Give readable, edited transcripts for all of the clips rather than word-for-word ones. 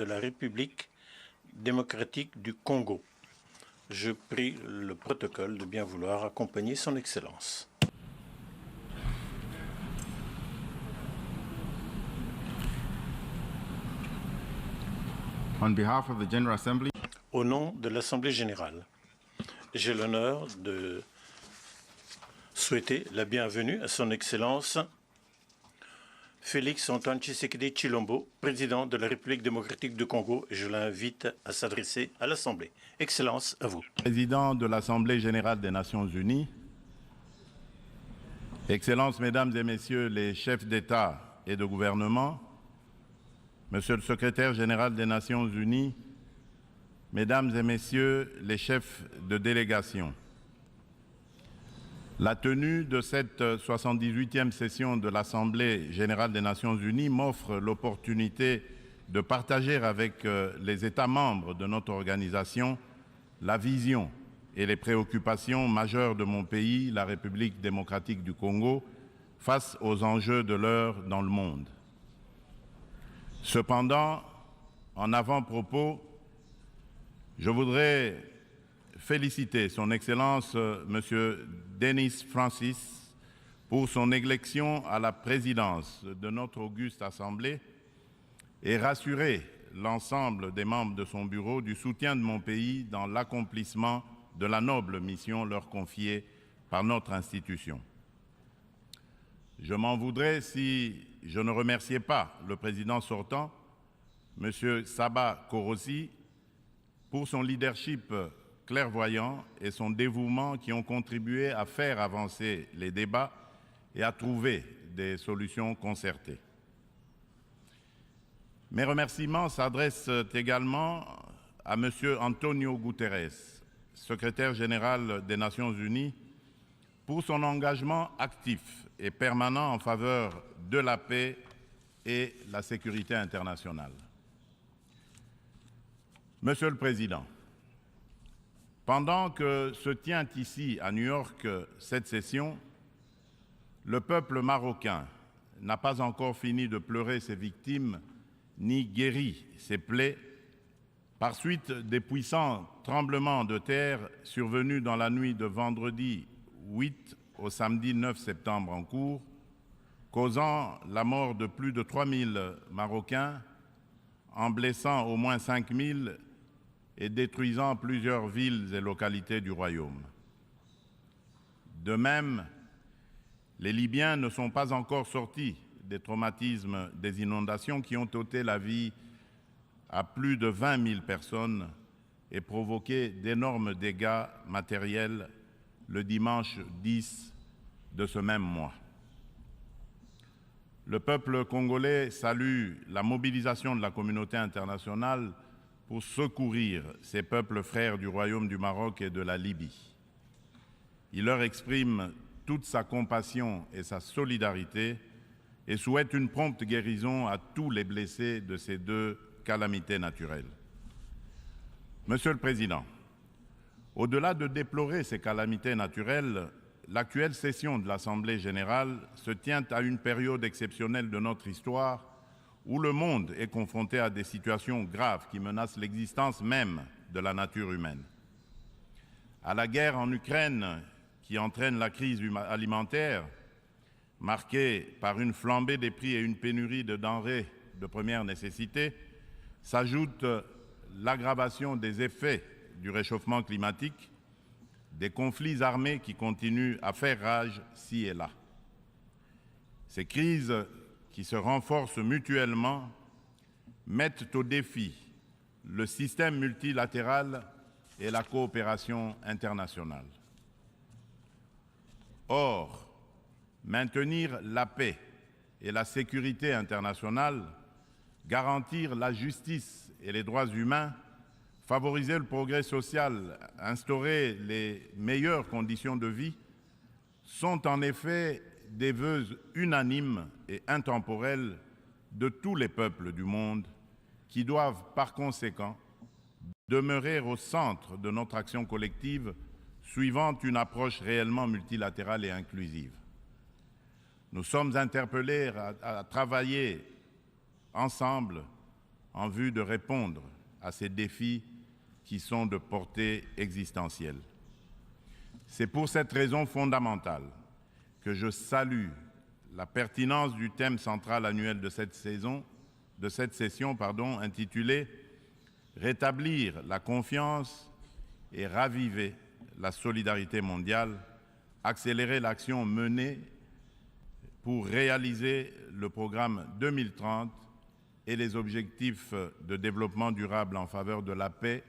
de la République démocratique du Congo. Je prie le protocole de bien vouloir accompagner son Excellence. On behalf of the General Assembly, Au nom de l'Assemblée générale, j'ai l'honneur de souhaiter la bienvenue à son Excellence Félix Antoine Tshisekedi Tshilombo, président de la République démocratique du Congo, et je l'invite à s'adresser à l'Assemblée. Excellence, à vous. président de l'Assemblée générale des Nations unies, Excellences, Mesdames et Messieurs les chefs d'État et de gouvernement, Monsieur le secrétaire général des Nations unies, Mesdames et Messieurs les chefs de délégation, la tenue de cette 78e session de l'Assemblée générale des Nations unies m'offre l'opportunité de partager avec les États membres de notre organisation la vision et les préoccupations majeures de mon pays, la République démocratique du Congo, face aux enjeux de l'heure dans le monde. Cependant, en avant-propos, je voudrais féliciter son Excellence M. Denis Francis pour son élection à la présidence de notre auguste Assemblée et rassurer l'ensemble des membres de son bureau du soutien de mon pays dans l'accomplissement de la noble mission leur confiée par notre institution. Je m'en voudrais si je ne remerciais pas le président sortant, M. Saba Korosi, pour son leadership clairvoyant et son dévouement qui ont contribué à faire avancer les débats et à trouver des solutions concertées. Mes remerciements s'adressent également à M. Antonio Guterres, secrétaire général des Nations unies, pour son engagement actif et permanent en faveur de la paix et la sécurité internationale. Monsieur le Président, pendant que se tient ici à New York cette session, le peuple marocain n'a pas encore fini de pleurer ses victimes ni guéri ses plaies par suite des puissants tremblements de terre survenus dans la nuit de vendredi 8 au samedi 9 septembre en cours, causant la mort de plus de 3000 Marocains, en blessant au moins 5000 et détruisant plusieurs villes et localités du royaume. De même, les Libyens ne sont pas encore sortis des traumatismes des inondations qui ont ôté la vie à plus de 20 000 personnes et provoqué d'énormes dégâts matériels le dimanche 10 de ce même mois. Le peuple congolais salue la mobilisation de la communauté internationale pour secourir ces peuples frères du Royaume du Maroc et de la Libye. Il leur exprime toute sa compassion et sa solidarité et souhaite une prompte guérison à tous les blessés de ces deux calamités naturelles. Monsieur le Président, au-delà de déplorer ces calamités naturelles, l'actuelle session de l'Assemblée générale se tient à une période exceptionnelle de notre histoire où le monde est confronté à des situations graves qui menacent l'existence même de la nature humaine. À la guerre en Ukraine qui entraîne la crise alimentaire, marquée par une flambée des prix et une pénurie de denrées de première nécessité, s'ajoute l'aggravation des effets du réchauffement climatique, des conflits armés qui continuent à faire rage ci et là. Ces crises qui se renforcent mutuellement mettent au défi le système multilatéral et la coopération internationale. Or, maintenir la paix et la sécurité internationale, garantir la justice et les droits humains, favoriser le progrès social, instaurer les meilleures conditions de vie, sont en effet des vœux unanimes et intemporels de tous les peuples du monde qui doivent par conséquent demeurer au centre de notre action collective suivant une approche réellement multilatérale et inclusive. Nous sommes interpellés à travailler ensemble en vue de répondre à ces défis qui sont de portée existentielle. C'est pour cette raison fondamentale que je salue la pertinence du thème central annuel de cette session, intitulé « Rétablir la confiance et raviver la solidarité mondiale, accélérer l'action menée pour réaliser le programme 2030 et les objectifs de développement durable en faveur de la paix,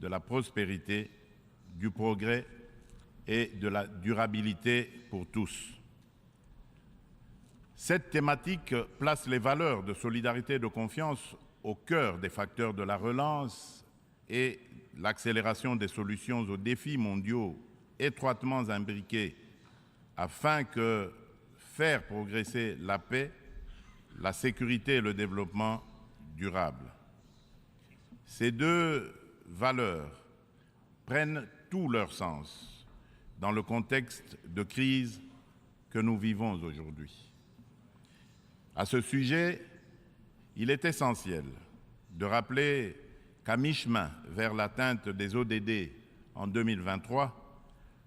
de la prospérité, du progrès et de la durabilité pour tous. » Cette thématique place les valeurs de solidarité et de confiance au cœur des facteurs de la relance et l'accélération des solutions aux défis mondiaux étroitement imbriqués afin que faire progresser la paix, la sécurité et le développement durable. Ces deux valeurs prennent tout leur sens dans le contexte de crise que nous vivons aujourd'hui. À ce sujet, il est essentiel de rappeler qu'à mi-chemin vers l'atteinte des ODD en 2023,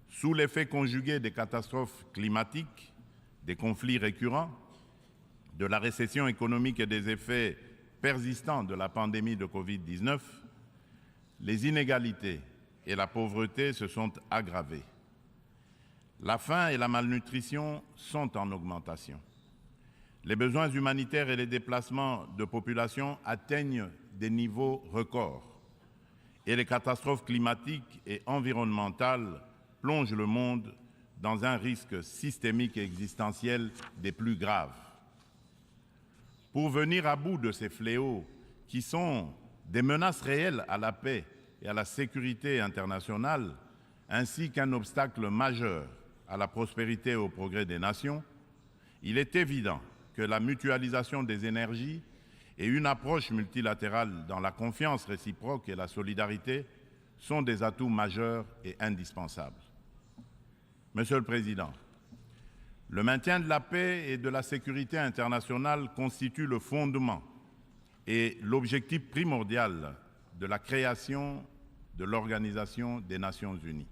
sous l'effet conjugué des catastrophes climatiques, des conflits récurrents, de la récession économique et des effets persistants de la pandémie de Covid-19, les inégalités et la pauvreté se sont aggravées. La faim et la malnutrition sont en augmentation. Les besoins humanitaires et les déplacements de population atteignent des niveaux records. Et les catastrophes climatiques et environnementales plongent le monde dans un risque systémique et existentiel des plus graves. Pour venir à bout de ces fléaux qui sont des menaces réelles à la paix et à la sécurité internationale, ainsi qu'un obstacle majeur à la prospérité et au progrès des nations, il est évident que la mutualisation des énergies et une approche multilatérale dans la confiance réciproque et la solidarité sont des atouts majeurs et indispensables. Monsieur le Président, le maintien de la paix et de la sécurité internationale constitue le fondement et l'objectif primordial de la création de l'Organisation des Nations Unies.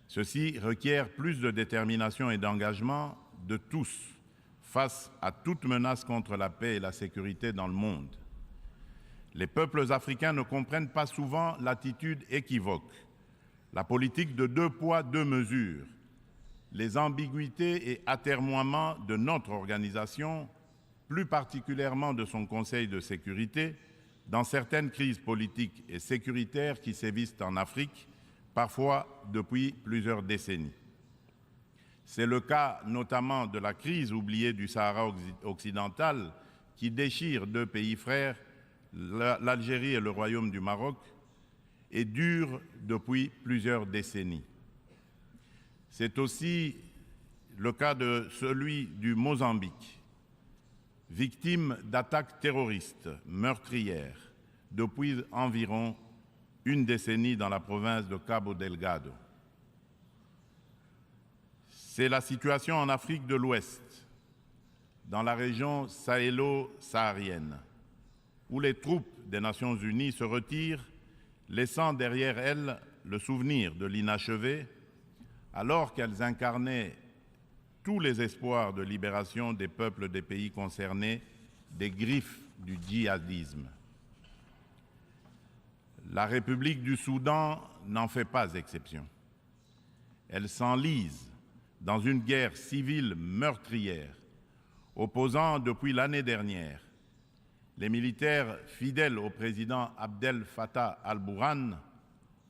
Ceci requiert plus de détermination et d'engagement de tous face à toute menace contre la paix et la sécurité dans le monde. Les peuples africains ne comprennent pas souvent l'attitude équivoque, la politique de 2 poids, 2 mesures, les ambiguïtés et atermoiements de notre organisation, plus particulièrement de son Conseil de sécurité, dans certaines crises politiques et sécuritaires qui sévissent en Afrique, parfois depuis plusieurs décennies. C'est le cas notamment de la crise oubliée du Sahara occidental qui déchire 2 pays frères, l'Algérie et le Royaume du Maroc, et dure depuis plusieurs décennies. C'est aussi le cas de celui du Mozambique, victime d'attaques terroristes meurtrières depuis environ une décennie dans la province de Cabo Delgado. C'est la situation en Afrique de l'Ouest, dans la région sahélo-saharienne, où les troupes des Nations Unies se retirent, laissant derrière elles le souvenir de l'inachevé, alors qu'elles incarnaient tous les espoirs de libération des peuples des pays concernés des griffes du djihadisme. La République du Soudan n'en fait pas exception. Elle s'enlise dans une guerre civile meurtrière, opposant depuis l'année dernière les militaires fidèles au président Abdel Fattah al-Burhan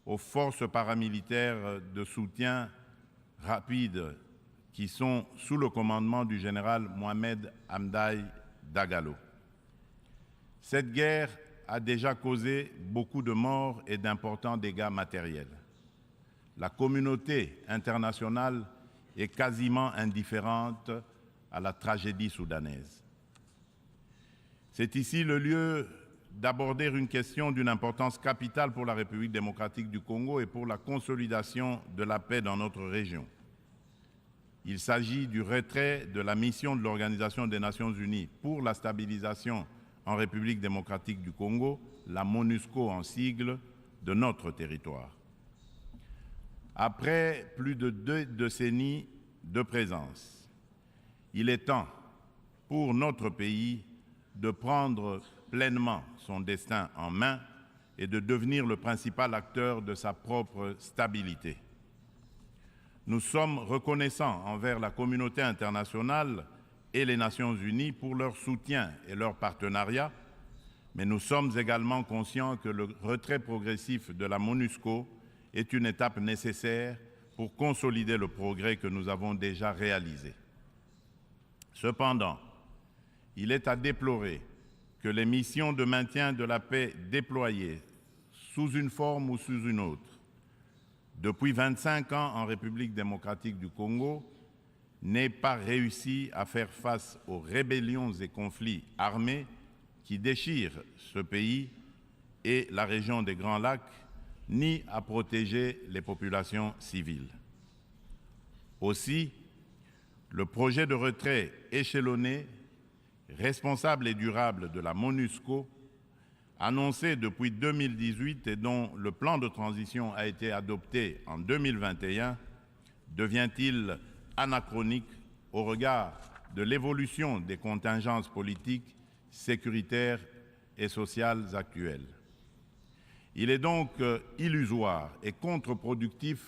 aux forces paramilitaires de soutien rapide qui sont sous le commandement du général Mohamed Hamdai Dagalo. Cette guerre a déjà causé beaucoup de morts et d'importants dégâts matériels. La communauté internationale est quasiment indifférente à la tragédie soudanaise. C'est ici le lieu d'aborder une question d'une importance capitale pour la République démocratique du Congo et pour la consolidation de la paix dans notre région. Il s'agit du retrait de la mission de l'Organisation des Nations Unies pour la stabilisation en République démocratique du Congo, la MONUSCO en sigle, de notre territoire. Après plus de 2 décennies de présence, il est temps pour notre pays de prendre pleinement son destin en main et de devenir le principal acteur de sa propre stabilité. Nous sommes reconnaissants envers la communauté internationale et les Nations Unies pour leur soutien et leur partenariat, mais nous sommes également conscients que le retrait progressif de la MONUSCO est une étape nécessaire pour consolider le progrès que nous avons déjà réalisé. Cependant, il est à déplorer que les missions de maintien de la paix déployées sous une forme ou sous une autre depuis 25 ans en République démocratique du Congo n'aient pas réussi à faire face aux rébellions et conflits armés qui déchirent ce pays et la région des Grands Lacs, ni à protéger les populations civiles. Aussi, le projet de retrait échelonné, responsable et durable de la MONUSCO, annoncé depuis 2018 et dont le plan de transition a été adopté en 2021, devient-il anachronique au regard de l'évolution des contingences politiques, sécuritaires et sociales actuelles. Il est donc illusoire et contre-productif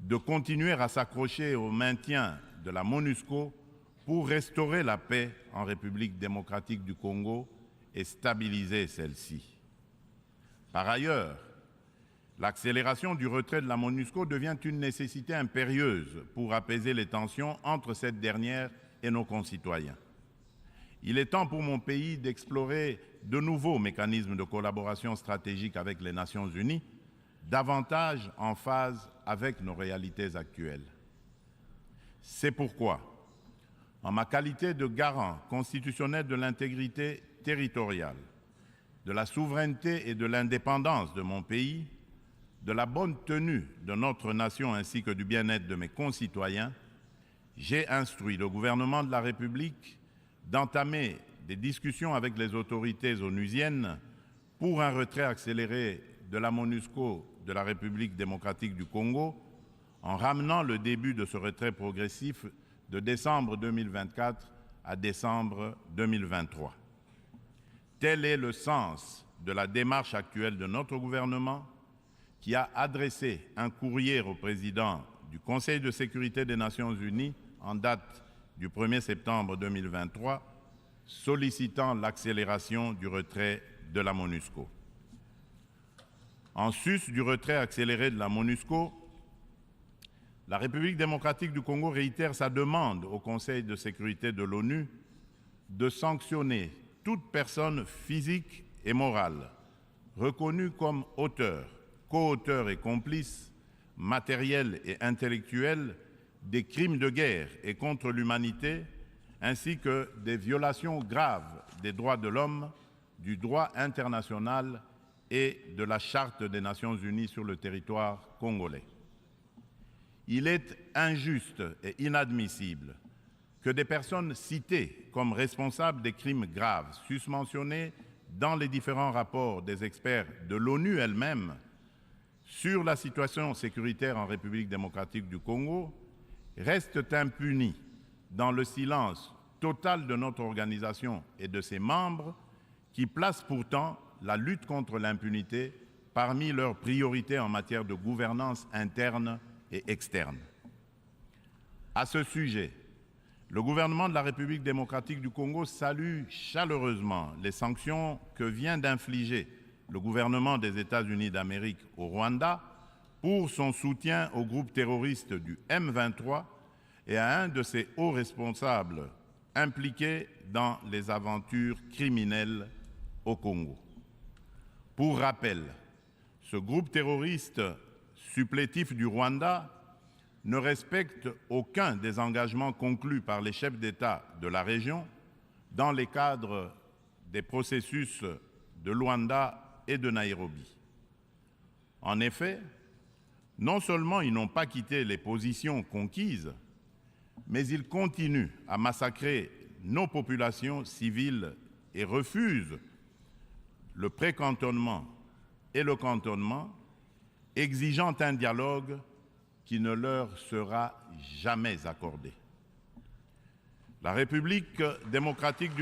de continuer à s'accrocher au maintien de la MONUSCO pour restaurer la paix en République démocratique du Congo et stabiliser celle-ci. Par ailleurs, l'accélération du retrait de la MONUSCO devient une nécessité impérieuse pour apaiser les tensions entre cette dernière et nos concitoyens. Il est temps pour mon pays d'explorer de nouveaux mécanismes de collaboration stratégique avec les Nations Unies, davantage en phase avec nos réalités actuelles. C'est pourquoi, en ma qualité de garant constitutionnel de l'intégrité territoriale, de la souveraineté et de l'indépendance de mon pays, de la bonne tenue de notre nation ainsi que du bien-être de mes concitoyens, j'ai instruit le gouvernement de la République d'entamer des discussions avec les autorités onusiennes pour un retrait accéléré de la MONUSCO de la République démocratique du Congo, en ramenant le début de ce retrait progressif de décembre 2024 à décembre 2023. Tel est le sens de la démarche actuelle de notre gouvernement, qui a adressé un courrier au président du Conseil de sécurité des Nations Unies en date du 1er septembre 2023, sollicitant l'accélération du retrait de la MONUSCO. En sus du retrait accéléré de la MONUSCO, la République démocratique du Congo réitère sa demande au Conseil de sécurité de l'ONU de sanctionner toute personne physique et morale reconnue comme auteur, co-auteur et complice, matériel et intellectuel des crimes de guerre et contre l'humanité, ainsi que des violations graves des droits de l'homme, du droit international et de la Charte des Nations Unies sur le territoire congolais. Il est injuste et inadmissible que des personnes citées comme responsables des crimes graves susmentionnés dans les différents rapports des experts de l'ONU elle-même sur la situation sécuritaire en République démocratique du Congo restent impunies dans le silence total de notre organisation et de ses membres qui placent pourtant la lutte contre l'impunité parmi leurs priorités en matière de gouvernance interne et externe. À ce sujet, le gouvernement de la République démocratique du Congo salue chaleureusement les sanctions que vient d'infliger le gouvernement des États-Unis d'Amérique au Rwanda pour son soutien au groupe terroriste du M23 et à un de ses hauts responsables impliqués dans les aventures criminelles au Congo. Pour rappel, ce groupe terroriste supplétif du Rwanda ne respecte aucun des engagements conclus par les chefs d'État de la région dans les cadres des processus de Luanda et de Nairobi. En effet, non seulement ils n'ont pas quitté les positions conquises, mais ils continuent à massacrer nos populations civiles et refusent le précantonnement et le cantonnement, exigeant un dialogue qui ne leur sera jamais accordé. La République démocratique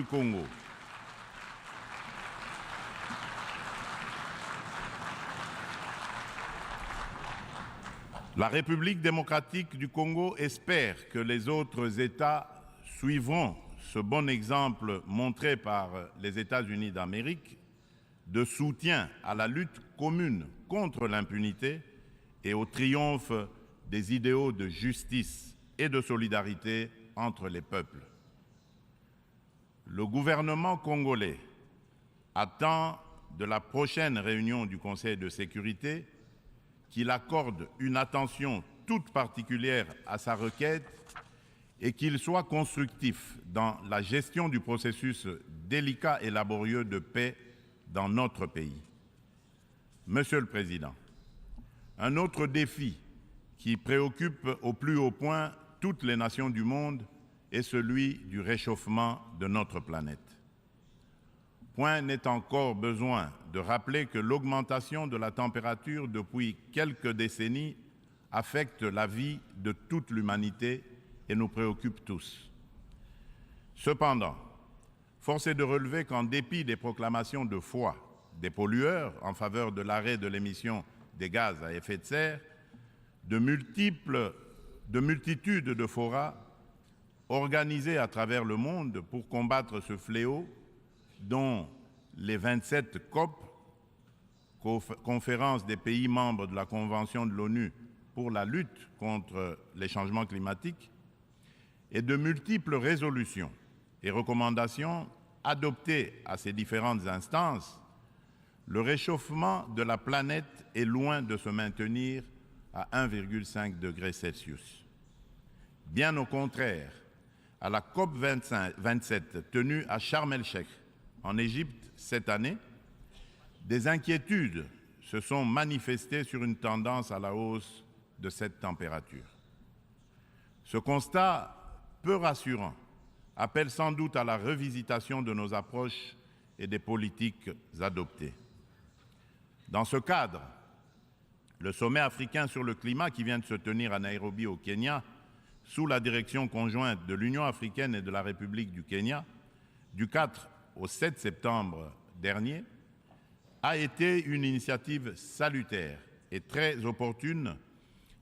du Congo espère que les autres États suivront ce bon exemple montré par les États-Unis d'Amérique de soutien à la lutte commune contre l'impunité et au triomphe des idéaux de justice et de solidarité entre les peuples. Le gouvernement congolais attend de la prochaine réunion du Conseil de sécurité qu'il accorde une attention toute particulière à sa requête et qu'il soit constructif dans la gestion du processus délicat et laborieux de paix dans notre pays. Monsieur le Président, un autre défi qui préoccupe au plus haut point toutes les nations du monde est celui du réchauffement de notre planète. Point n'est encore besoin de rappeler que l'augmentation de la température depuis quelques décennies affecte la vie de toute l'humanité et nous préoccupe tous. Cependant, force est de relever qu'en dépit des proclamations de foi des pollueurs en faveur de l'arrêt de l'émission des gaz à effet de serre, de multitudes de forats organisés à travers le monde pour combattre ce fléau, dont les 27 COP, conférence des pays membres de la Convention de l'ONU pour la lutte contre les changements climatiques, et de multiples résolutions et recommandations adoptées à ces différentes instances, le réchauffement de la planète est loin de se maintenir à 1,5 degré Celsius. Bien au contraire, à la COP 27 tenue à Sharm el-Sheikh, en Égypte cette année, des inquiétudes se sont manifestées sur une tendance à la hausse de cette température. Ce constat peu rassurant appelle sans doute à la revisitation de nos approches et des politiques adoptées. Dans ce cadre, le sommet africain sur le climat qui vient de se tenir à Nairobi au Kenya, sous la direction conjointe de l'Union africaine et de la République du Kenya, du 4 au 7 septembre dernier, a été une initiative salutaire et très opportune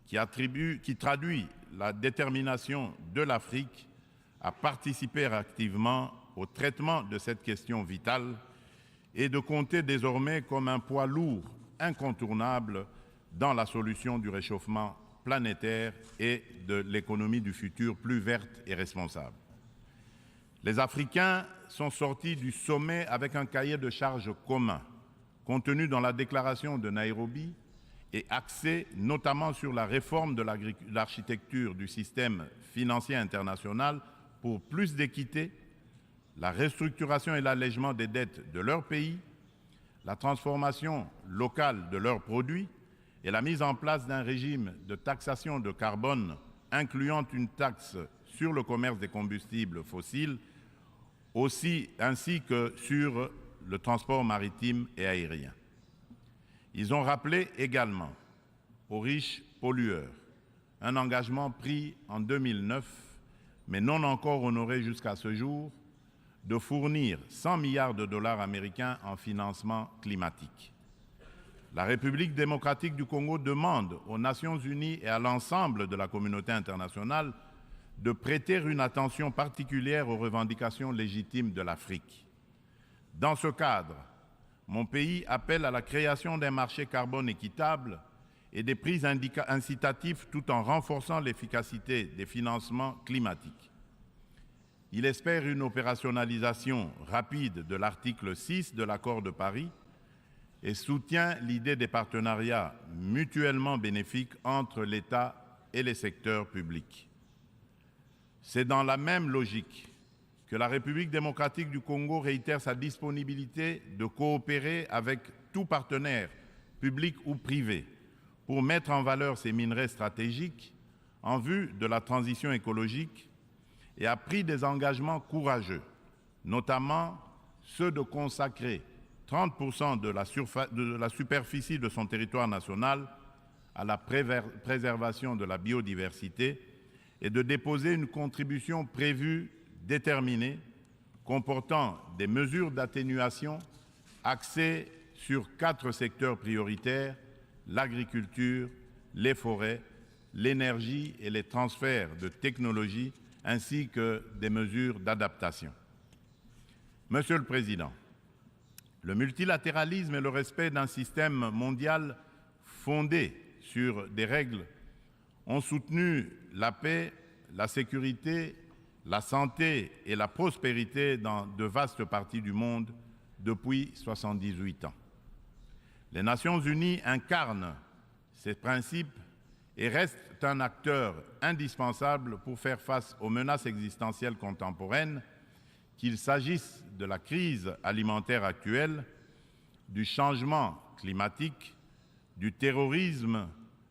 qui traduit la détermination de l'Afrique à participer activement au traitement de cette question vitale et de compter désormais comme un poids lourd incontournable dans la solution du réchauffement planétaire et de l'économie du futur plus verte et responsable. Les Africains sont sortis du sommet avec un cahier de charges commun, contenu dans la déclaration de Nairobi et axé notamment sur la réforme de l'architecture du système financier international pour plus d'équité, la restructuration et l'allègement des dettes de leur pays, la transformation locale de leurs produits et la mise en place d'un régime de taxation de carbone incluant une taxe sur le commerce des combustibles fossiles, ainsi que sur le transport maritime et aérien. Ils ont rappelé également aux riches pollueurs un engagement pris en 2009, mais non encore honoré jusqu'à ce jour, de fournir 100 milliards de dollars américains en financement climatique. La République démocratique du Congo demande aux Nations unies et à l'ensemble de la communauté internationale de prêter une attention particulière aux revendications légitimes de l'Afrique. Dans ce cadre, mon pays appelle à la création d'un marché carbone équitable et des prises incitatives tout en renforçant l'efficacité des financements climatiques. Il espère une opérationnalisation rapide de l'article 6 de l'accord de Paris et soutient l'idée des partenariats mutuellement bénéfiques entre l'État et les secteurs publics. C'est dans la même logique que la République démocratique du Congo réitère sa disponibilité de coopérer avec tout partenaire, public ou privé, pour mettre en valeur ces minerais stratégiques en vue de la transition écologique et a pris des engagements courageux, notamment ceux de consacrer 30% de la superficie de son territoire national à la préservation de la biodiversité et de déposer une contribution prévue déterminée comportant des mesures d'atténuation axées sur 4 secteurs prioritaires: l'agriculture, les forêts, l'énergie et les transferts de technologies, ainsi que des mesures d'adaptation. Monsieur le Président, le multilatéralisme et le respect d'un système mondial fondé sur des règles ont soutenu la paix, la sécurité, la santé et la prospérité dans de vastes parties du monde depuis 78 ans. Les Nations Unies incarnent ces principes et restent un acteur indispensable pour faire face aux menaces existentielles contemporaines, qu'il s'agisse de la crise alimentaire actuelle, du changement climatique, du terrorisme,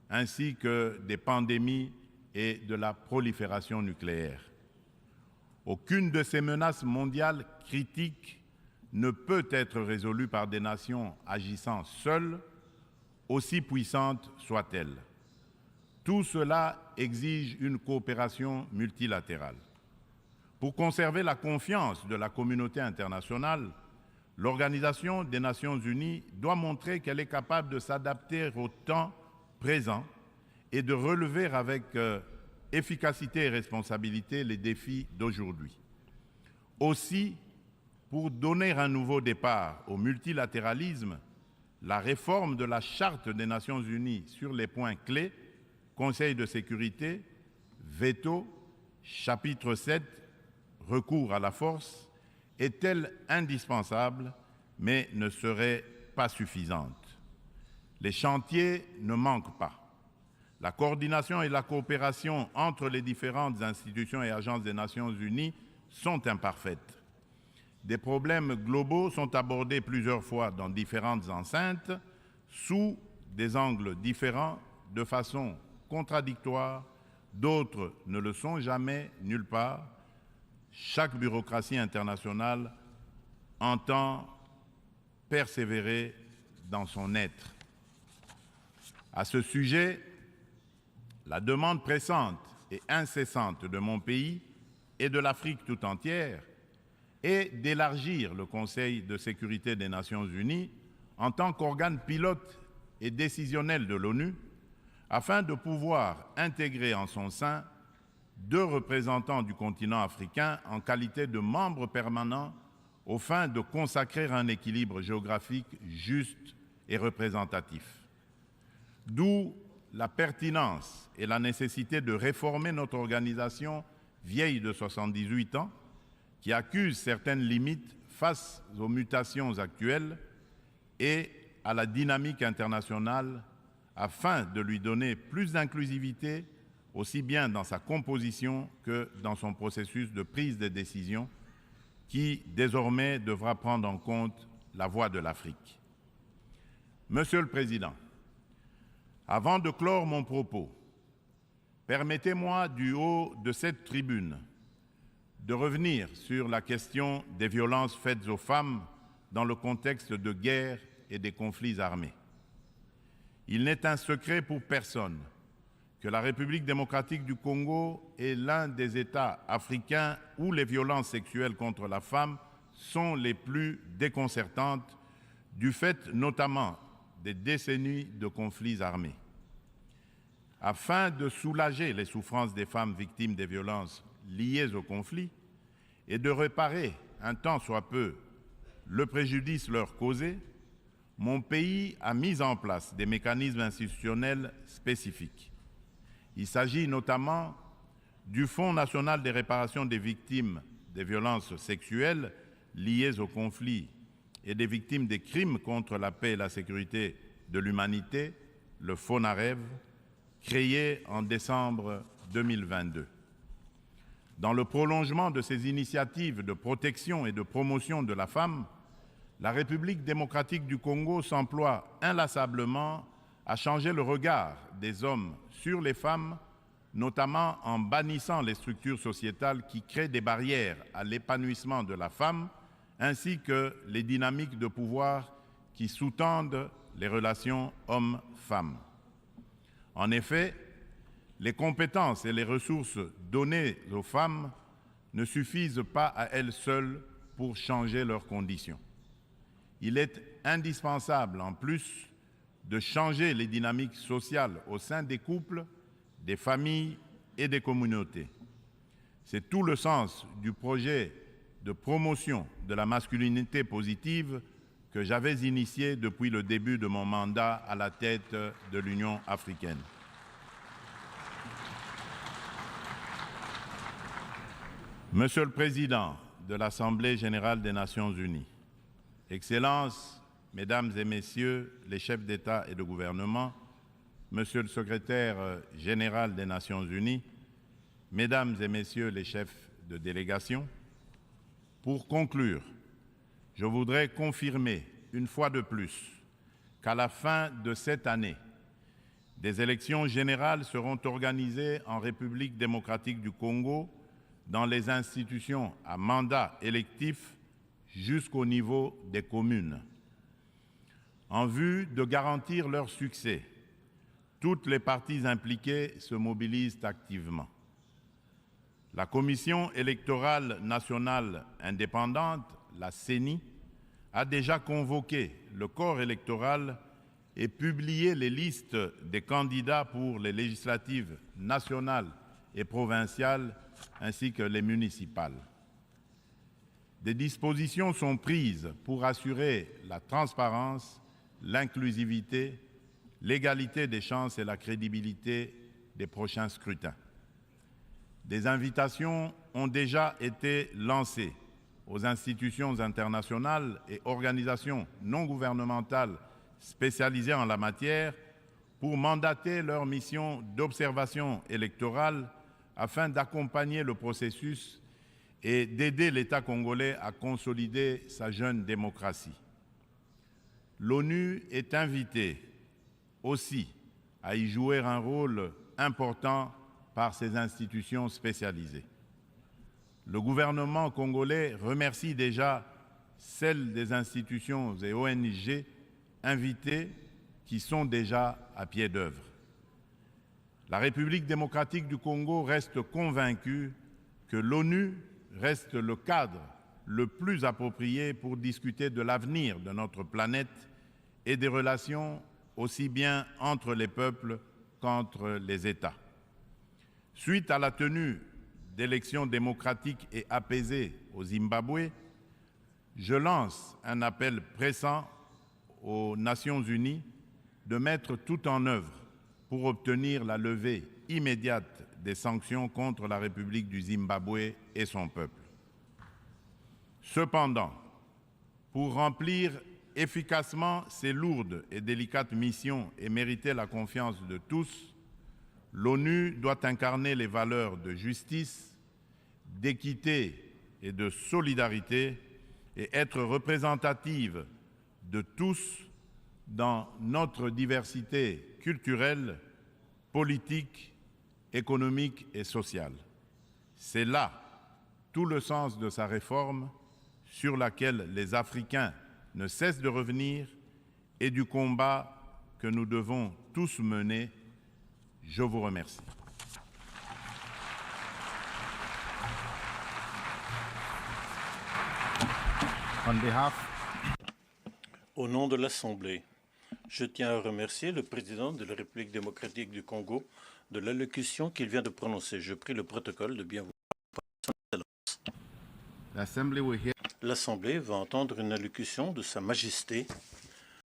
ainsi que des pandémies et de la prolifération nucléaire. Aucune de ces menaces mondiales critiques ne peut être résolue par des nations agissant seules, aussi puissantes soient-elles. Tout cela exige une coopération multilatérale. Pour conserver la confiance de la communauté internationale, l'Organisation des Nations Unies doit montrer qu'elle est capable de s'adapter au temps présent et de relever avec efficacité et responsabilité les défis d'aujourd'hui. Aussi, pour donner un nouveau départ au multilatéralisme, la réforme de la Charte des Nations Unies sur les points clés, Conseil de sécurité, veto, chapitre 7, recours à la force, est-elle indispensable, mais ne serait pas suffisante. Les chantiers ne manquent pas. La coordination et la coopération entre les différentes institutions et agences des Nations Unies sont imparfaites. Des problèmes globaux sont abordés plusieurs fois dans différentes enceintes, sous des angles différents, de façon contradictoire. D'autres ne le sont jamais, nulle part. Chaque bureaucratie internationale entend persévérer dans son être. À ce sujet, la demande pressante et incessante de mon pays et de l'Afrique tout entière est d'élargir le Conseil de sécurité des Nations Unies en tant qu'organe pilote et décisionnel de l'ONU, afin de pouvoir intégrer en son sein 2 représentants du continent africain en qualité de membres permanents aux fins de consacrer un équilibre géographique juste et représentatif. D'où la pertinence et la nécessité de réformer notre organisation vieille de 78 ans, qui accuse certaines limites face aux mutations actuelles et à la dynamique internationale, afin de lui donner plus d'inclusivité, aussi bien dans sa composition que dans son processus de prise de décision, qui désormais devra prendre en compte la voix de l'Afrique. Monsieur le Président, avant de clore mon propos, permettez-moi du haut de cette tribune de revenir sur la question des violences faites aux femmes dans le contexte de guerre et des conflits armés. Il n'est un secret pour personne que la République démocratique du Congo est l'un des États africains où les violences sexuelles contre la femme sont les plus déconcertantes, du fait notamment des décennies de conflits armés. Afin de soulager les souffrances des femmes victimes des violences liées au conflit et de réparer un tant soit peu le préjudice leur causé, mon pays a mis en place des mécanismes institutionnels spécifiques. Il s'agit notamment du Fonds national des réparations des victimes des violences sexuelles liées au conflit et des victimes des crimes contre la paix et la sécurité de l'humanité, le FONAREV, créé en décembre 2022. Dans le prolongement de ces initiatives de protection et de promotion de la femme, la République démocratique du Congo s'emploie inlassablement à changer le regard des hommes sur les femmes, notamment en bannissant les structures sociétales qui créent des barrières à l'épanouissement de la femme, ainsi que les dynamiques de pouvoir qui sous-tendent les relations hommes-femmes. En effet, les compétences et les ressources données aux femmes ne suffisent pas à elles seules pour changer leurs conditions. Il est indispensable, en plus, de changer les dynamiques sociales au sein des couples, des familles et des communautés. C'est tout le sens du projet de promotion de la masculinité positive que j'avais initié depuis le début de mon mandat à la tête de l'Union africaine. Monsieur le Président de l'Assemblée générale des Nations unies, Excellences, Mesdames et Messieurs les chefs d'État et de gouvernement, Monsieur le Secrétaire général des Nations unies, Mesdames et Messieurs les chefs de délégation, pour conclure, je voudrais confirmer une fois de plus qu'à la fin de cette année, des élections générales seront organisées en République démocratique du Congo dans les institutions à mandat électif jusqu'au niveau des communes. En vue de garantir leur succès, toutes les parties impliquées se mobilisent activement. La Commission électorale nationale indépendante, la CENI, a déjà convoqué le corps électoral et publié les listes des candidats pour les législatives nationales et provinciales ainsi que les municipales. Des dispositions sont prises pour assurer la transparence, l'inclusivité, l'égalité des chances et la crédibilité des prochains scrutins. Des invitations ont déjà été lancées aux institutions internationales et organisations non gouvernementales spécialisées en la matière pour mandater leur mission d'observation électorale afin d'accompagner le processus et d'aider l'État congolais à consolider sa jeune démocratie. L'ONU est invitée aussi à y jouer un rôle important par ses institutions spécialisées. Le gouvernement congolais remercie déjà celles des institutions et ONG invitées qui sont déjà à pied d'œuvre. La République démocratique du Congo reste convaincue que l'ONU reste le cadre le plus approprié pour discuter de l'avenir de notre planète et des relations aussi bien entre les peuples qu'entre les États. Suite à la tenue d'élections démocratiques et apaisées au Zimbabwe, je lance un appel pressant aux Nations unies de mettre tout en œuvre pour obtenir la levée immédiate des sanctions contre la République du Zimbabwe et son peuple. Cependant, pour remplir efficacement ces lourdes et délicates missions et mériter la confiance de tous, l'ONU doit incarner les valeurs de justice, d'équité et de solidarité et être représentative de tous dans notre diversité culturelle, politique, économique et sociale. C'est là tout le sens de sa réforme sur laquelle les Africains ne cessent de revenir et du combat que nous devons tous mener. Je vous remercie. Au nom de l'Assemblée, je tiens à remercier le président de la République démocratique du Congo de l'allocution qu'il vient de prononcer. Je prie le protocole de bien vouloir. L'Assemblée va entendre une allocution de Sa Majesté